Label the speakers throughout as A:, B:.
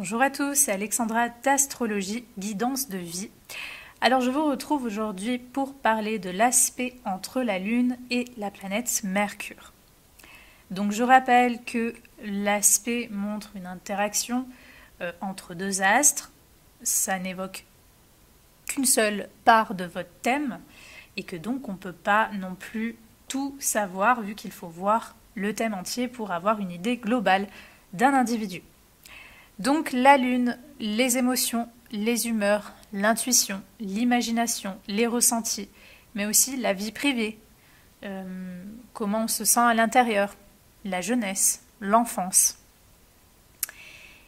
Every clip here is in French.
A: Bonjour à tous, c'est Alexandra d'Astrologie, guidance de vie. Alors je vous retrouve aujourd'hui pour parler de l'aspect entre la Lune et la planète Mercure. Donc je rappelle que l'aspect montre une interaction entre deux astres, ça n'évoque qu'une seule part de votre thème et que donc on ne peut pas non plus tout savoir vu qu'il faut voir le thème entier pour avoir une idée globale d'un individu. Donc la Lune, les émotions, les humeurs, l'intuition, l'imagination, les ressentis, mais aussi la vie privée, comment on se sent à l'intérieur, la jeunesse, l'enfance.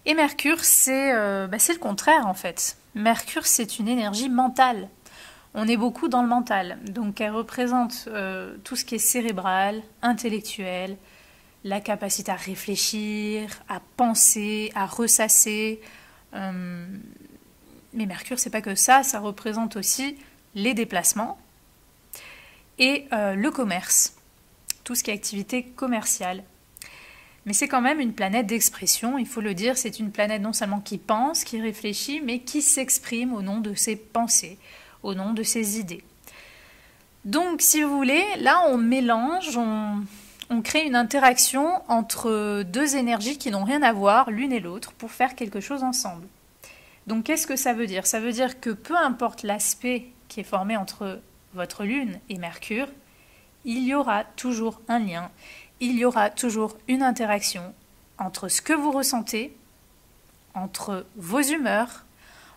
A: Et Mercure, c'est le contraire en fait. Mercure, c'est une énergie mentale. On est beaucoup dans le mental, donc elle représente tout ce qui est cérébral, intellectuel, la capacité à réfléchir, à penser, à ressasser. Mais Mercure, c'est pas que ça représente aussi les déplacements et le commerce, tout ce qui est activité commerciale. Mais c'est quand même une planète d'expression, il faut le dire, c'est une planète non seulement qui pense, qui réfléchit, mais qui s'exprime au nom de ses pensées, au nom de ses idées. Donc, si vous voulez, là, on mélange, on crée une interaction entre deux énergies qui n'ont rien à voir l'une et l'autre pour faire quelque chose ensemble. Donc qu'est-ce que ça veut dire? Ça veut dire que peu importe l'aspect qui est formé entre votre Lune et Mercure, il y aura toujours un lien, il y aura toujours une interaction entre ce que vous ressentez, entre vos humeurs,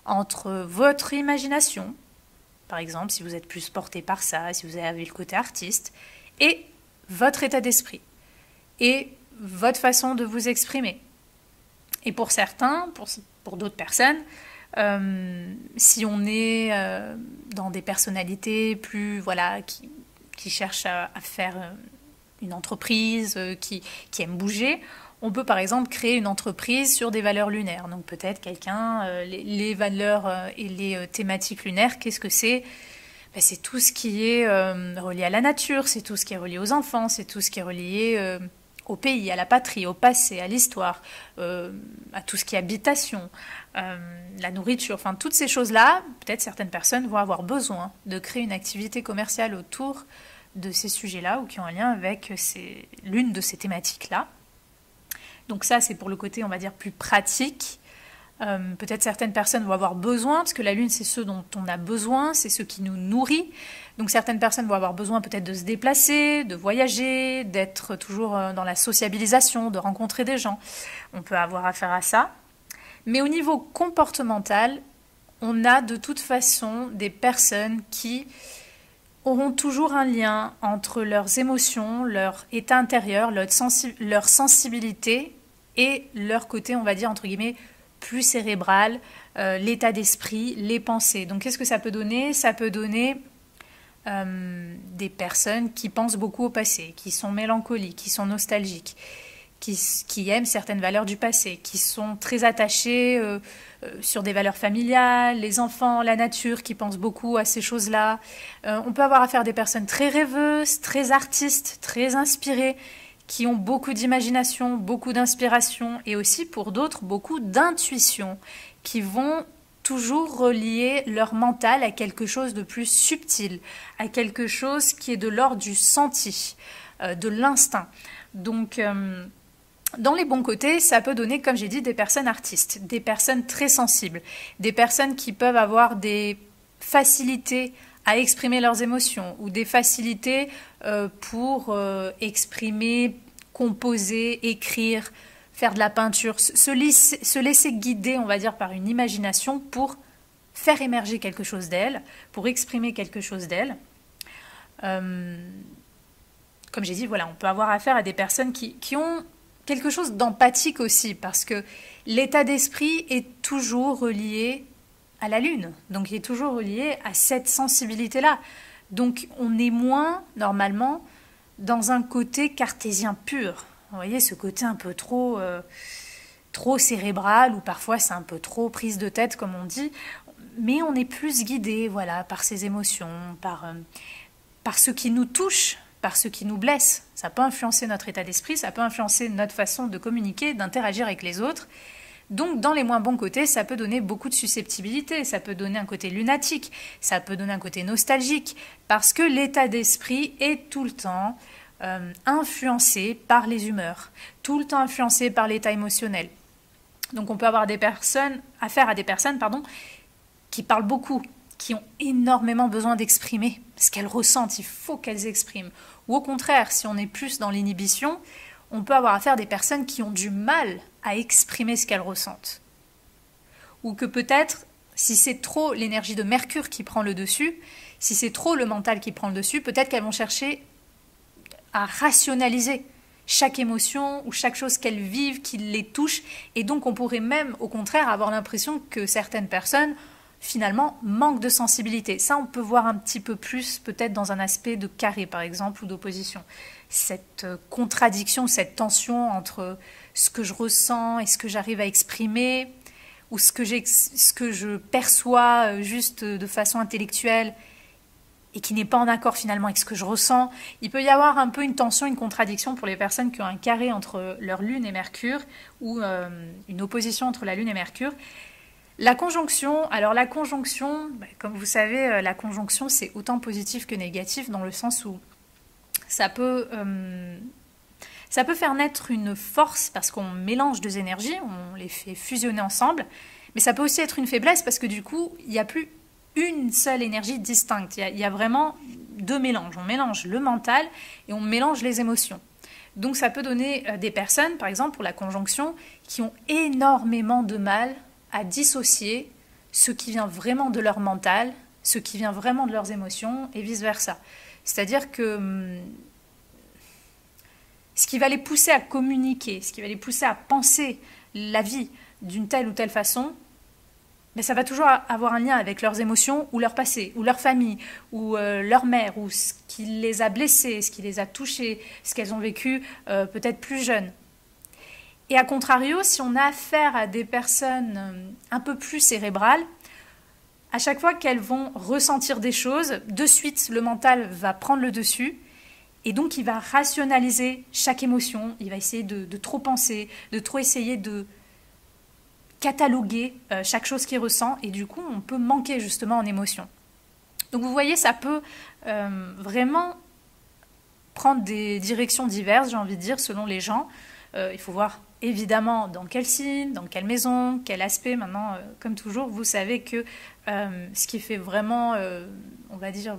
A: entre votre imagination, par exemple si vous êtes plus porté par ça, si vous avez le côté artiste, et votre état d'esprit et votre façon de vous exprimer. Et pour certains, pour d'autres personnes, si on est dans des personnalités plus qui cherchent à faire une entreprise, qui aiment bouger, on peut par exemple créer une entreprise sur des valeurs lunaires. Donc peut-être quelqu'un, les valeurs et les thématiques lunaires, qu'est-ce que c'est? C'est tout ce qui est relié à la nature, c'est tout ce qui est relié aux enfants, c'est tout ce qui est relié au pays, à la patrie, au passé, à l'histoire, à tout ce qui est habitation, la nourriture, enfin toutes ces choses-là, peut-être certaines personnes vont avoir besoin de créer une activité commerciale autour de ces sujets-là ou qui ont un lien avec l'une de ces thématiques-là. Donc ça, c'est pour le côté, on va dire, plus pratique. Peut-être certaines personnes vont avoir besoin, parce que la Lune, c'est ce dont on a besoin, c'est ce qui nous nourrit. Donc certaines personnes vont avoir besoin peut-être de se déplacer, de voyager, d'être toujours dans la sociabilisation, de rencontrer des gens. On peut avoir affaire à ça. Mais au niveau comportemental, on a de toute façon des personnes qui auront toujours un lien entre leurs émotions, leur état intérieur, leur sensibilité et leur côté, on va dire, entre guillemets, plus cérébral, l'état d'esprit, les pensées. Donc qu'est-ce que ça peut donner? Ça peut donner des personnes qui pensent beaucoup au passé, qui sont mélancoliques, qui sont nostalgiques, qui aiment certaines valeurs du passé, qui sont très attachées sur des valeurs familiales, les enfants, la nature, qui pensent beaucoup à ces choses-là. On peut avoir affaire à des personnes très rêveuses, très artistes, très inspirées, qui ont beaucoup d'imagination, beaucoup d'inspiration et aussi pour d'autres beaucoup d'intuition, qui vont toujours relier leur mental à quelque chose de plus subtil, à quelque chose qui est de l'ordre du senti, de l'instinct. Donc dans les bons côtés, ça peut donner, comme j'ai dit, des personnes artistes, des personnes très sensibles, des personnes qui peuvent avoir des facilités à exprimer leurs émotions ou des facilités pour exprimer, composer, écrire, faire de la peinture, se laisser guider, on va dire, par une imagination pour faire émerger quelque chose d'elle, pour exprimer quelque chose d'elle. Comme j'ai dit, voilà, on peut avoir affaire à des personnes qui ont quelque chose d'empathique aussi, parce que l'état d'esprit est toujours relié à la Lune, donc il est toujours relié à cette sensibilité-là. Donc on est moins, normalement, dans un côté cartésien pur. Vous voyez, ce côté un peu trop cérébral, ou parfois c'est un peu trop prise de tête, comme on dit, mais on est plus guidé, voilà, par ses émotions, par ce qui nous touche, par ce qui nous blesse. Ça peut influencer notre état d'esprit, ça peut influencer notre façon de communiquer, d'interagir avec les autres, Donc dans les moins bons côtés, ça peut donner beaucoup de susceptibilité, ça peut donner un côté lunatique, ça peut donner un côté nostalgique, parce que l'état d'esprit est tout le temps influencé par les humeurs, tout le temps influencé par l'état émotionnel. Donc on peut avoir affaire à des personnes qui parlent beaucoup, qui ont énormément besoin d'exprimer ce qu'elles ressentent, il faut qu'elles expriment. Ou au contraire, si on est plus dans l'inhibition, on peut avoir affaire à des personnes qui ont du mal à exprimer ce qu'elles ressentent. Ou que peut-être, si c'est trop l'énergie de Mercure qui prend le dessus, si c'est trop le mental qui prend le dessus, peut-être qu'elles vont chercher à rationaliser chaque émotion ou chaque chose qu'elles vivent, qui les touche. Et donc on pourrait même, au contraire, avoir l'impression que certaines personnes finalement manque de sensibilité. Ça, on peut voir un petit peu plus peut-être dans un aspect de carré, par exemple, ou d'opposition. Cette contradiction, cette tension entre ce que je ressens et ce que j'arrive à exprimer, ou ce que je perçois juste de façon intellectuelle et qui n'est pas en accord finalement avec ce que je ressens. Il peut y avoir un peu une tension, une contradiction pour les personnes qui ont un carré entre leur Lune et Mercure, ou une opposition entre la Lune et Mercure. La conjonction, comme vous savez, la conjonction c'est autant positif que négatif dans le sens où ça peut faire naître une force parce qu'on mélange deux énergies, on les fait fusionner ensemble, mais ça peut aussi être une faiblesse parce que du coup, il n'y a plus une seule énergie distincte, il y a vraiment deux mélanges, on mélange le mental et on mélange les émotions. Donc ça peut donner des personnes, par exemple pour la conjonction, qui ont énormément de mal à dissocier ce qui vient vraiment de leur mental, ce qui vient vraiment de leurs émotions, et vice-versa. C'est-à-dire que ce qui va les pousser à communiquer, ce qui va les pousser à penser la vie d'une telle ou telle façon, mais ça va toujours avoir un lien avec leurs émotions, ou leur passé, ou leur famille, ou leur mère, ou ce qui les a blessés, ce qui les a touchés, ce qu'elles ont vécu peut-être plus jeunes. Et à contrario, si on a affaire à des personnes un peu plus cérébrales, à chaque fois qu'elles vont ressentir des choses, de suite, le mental va prendre le dessus et donc il va rationaliser chaque émotion, il va essayer de trop penser, de trop essayer de cataloguer chaque chose qu'il ressent et du coup, on peut manquer justement en émotion. Donc vous voyez, ça peut vraiment prendre des directions diverses, j'ai envie de dire, selon les gens. Il faut voir évidemment dans quel signe, dans quelle maison, quel aspect. Maintenant, comme toujours, vous savez que ce qui fait vraiment, on va dire,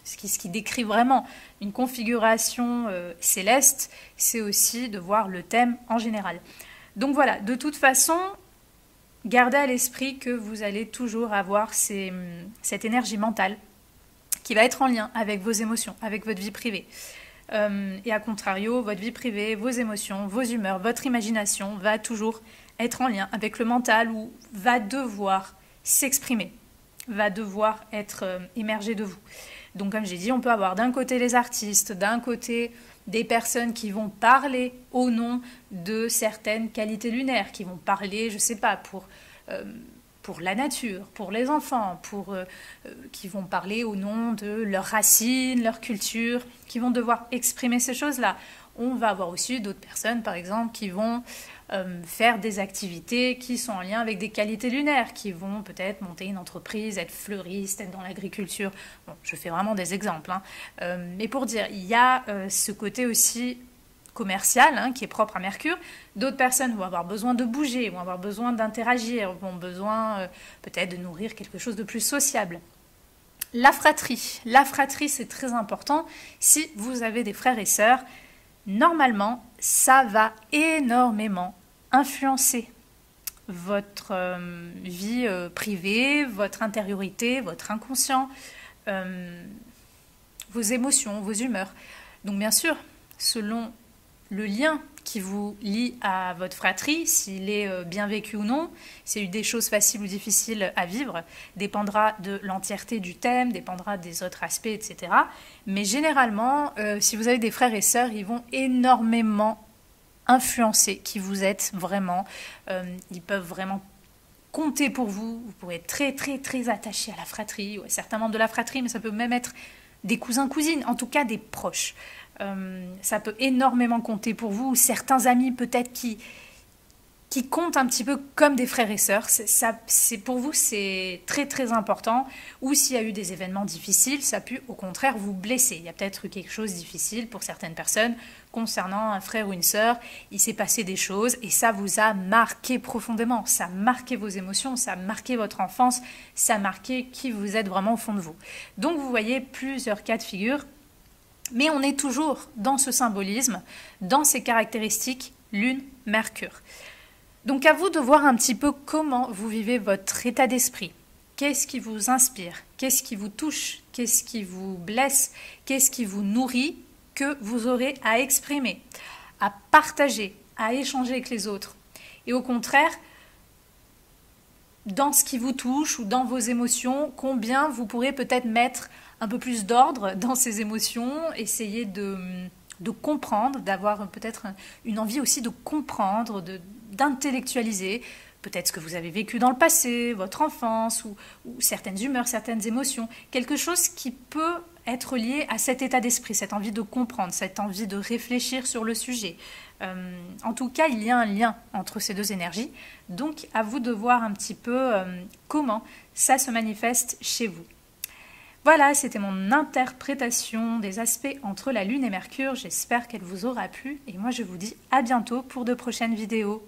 A: ce qui décrit vraiment une configuration céleste, c'est aussi de voir le thème en général. Donc voilà, de toute façon, gardez à l'esprit que vous allez toujours avoir cette énergie mentale qui va être en lien avec vos émotions, avec votre vie privée. Et à contrario, votre vie privée, vos émotions, vos humeurs, votre imagination va toujours être en lien avec le mental ou va devoir s'exprimer, va devoir être émergé de vous. Donc comme j'ai dit, on peut avoir d'un côté les artistes, d'un côté des personnes qui vont parler au nom de certaines qualités lunaires, qui vont parler, je ne sais pas, pour la nature, pour les enfants, qui vont parler au nom de leurs racines, leur culture, qui vont devoir exprimer ces choses-là. On va avoir aussi d'autres personnes, par exemple, qui vont faire des activités qui sont en lien avec des qualités lunaires, qui vont peut-être monter une entreprise, être fleuriste, être dans l'agriculture. Bon, je fais vraiment des exemples. Mais pour dire, il y a ce côté aussi commercial qui est propre à Mercure. D'autres personnes vont avoir besoin de bouger, vont avoir besoin d'interagir, vont avoir besoin peut-être de nourrir quelque chose de plus sociable. La fratrie, c'est très important. Si vous avez des frères et sœurs, normalement, ça va énormément influencer votre vie privée, votre intériorité, votre inconscient, vos émotions, vos humeurs. Donc bien sûr, selon le lien qui vous lie à votre fratrie, s'il est bien vécu ou non, s'il y a eu des choses faciles ou difficiles à vivre, dépendra de l'entièreté du thème, dépendra des autres aspects, etc. Mais généralement, si vous avez des frères et sœurs, ils vont énormément influencer qui vous êtes vraiment. Ils peuvent vraiment compter pour vous. Vous pourrez être très, très, très attaché à la fratrie, ou à certains membres de la fratrie, mais ça peut même être des cousins, cousines, en tout cas des proches. Ça peut énormément compter pour vous, certains amis peut-être qui qui comptent un petit peu comme des frères et sœurs. Pour vous, c'est très très important. Ou s'il y a eu des événements difficiles, ça a pu au contraire vous blesser. Il y a peut-être eu quelque chose de difficile pour certaines personnes concernant un frère ou une sœur. Il s'est passé des choses et ça vous a marqué profondément. Ça a marqué vos émotions, ça a marqué votre enfance, ça a marqué qui vous êtes vraiment au fond de vous. Donc vous voyez plusieurs cas de figure. Mais on est toujours dans ce symbolisme, dans ces caractéristiques Lune, Mercure. Donc à vous de voir un petit peu comment vous vivez votre état d'esprit. Qu'est-ce qui vous inspire? Qu'est-ce qui vous touche? Qu'est-ce qui vous blesse? Qu'est-ce qui vous nourrit que vous aurez à exprimer, à partager, à échanger avec les autres? Et au contraire, dans ce qui vous touche ou dans vos émotions, combien vous pourrez peut-être mettre un peu plus d'ordre dans ces émotions, essayer de comprendre, d'avoir peut-être une envie aussi de comprendre, d'intellectualiser peut-être ce que vous avez vécu dans le passé, votre enfance, ou certaines humeurs, certaines émotions, quelque chose qui peut être lié à cet état d'esprit, cette envie de comprendre, cette envie de réfléchir sur le sujet. En tout cas, il y a un lien entre ces deux énergies, donc à vous de voir un petit peu comment ça se manifeste chez vous. Voilà, c'était mon interprétation des aspects entre la Lune et Mercure. J'espère qu'elle vous aura plu et moi je vous dis à bientôt pour de prochaines vidéos.